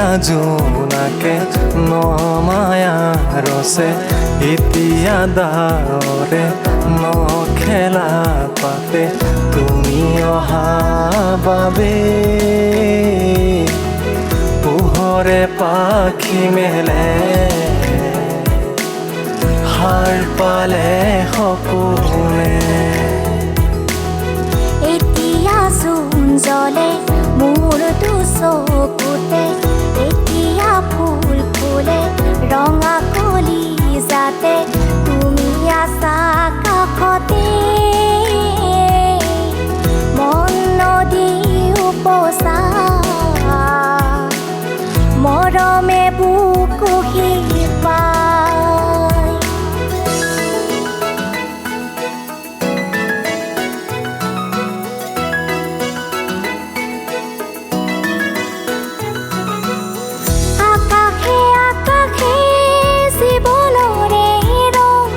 এতিয়া জোনাকে নমায়া ৰছে এতিয়া ডাৱৰে নখেলা পাতে তুমি অহা বাবে পোহৰে পাখি মেলে হাৰ পালে সপোনে এতিয়া জোন জ্বলে মোৰ চকুতে এতিয়া ফুল ফুলে ৰঙা কলি যাতে তুমি আছা কাষতে মন নদী উপচা মৰমে বুকুহি পায় আকাশে আকাশে জীৱনৰে ৰং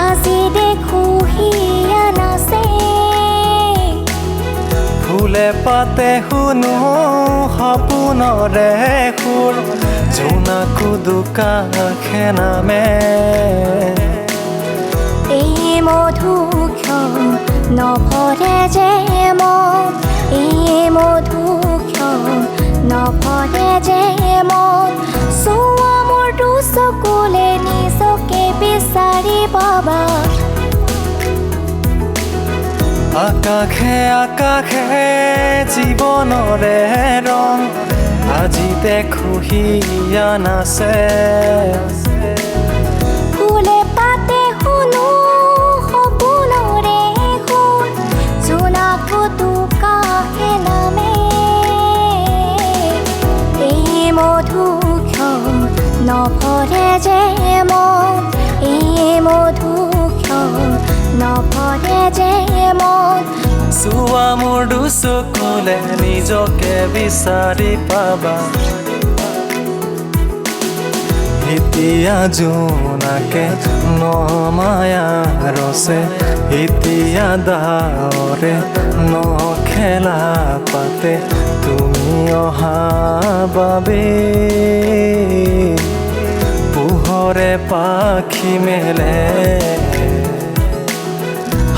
আজি দেখো হিয়া নাচে ফুলে পাতে শুনো সপোনৰে সুৰ জোনাকো দুকাষে নামে এই মধুক্ষণ নভৰে যে মন এই মধুক্ষণ নভৰে যে মন চোৱা মোৰ দুচকুলে নিজকে বিচাৰি পাবা আকাশে আকাশে জীৱনৰে ৰং আজি দেখো হিয়া নাচে ফুলে পাতে শুনো সপোনৰে সুৰ জোনাকো দুকাষে নামে এই মধুক্ষণ নভৰে যে মন এই মধুক্ষণ নভৰে যে মন চোৱা মোৰ দুচকুলে নিজকে বিচাৰি পাবা এতিয়া জোনাকে নমায়া ৰছে এতিয়া ডাৱৰে নখেলা পাতে তুমি অহা বাবে পোহৰে পাখি মেলে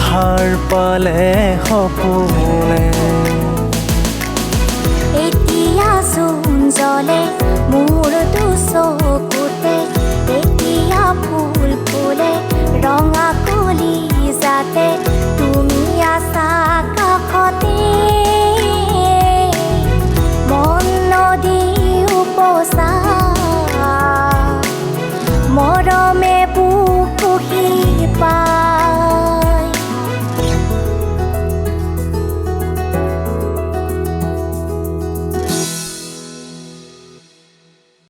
হাৰ পালে সপোনে এতিয়া জোন জ্বলে মোৰ চকুতে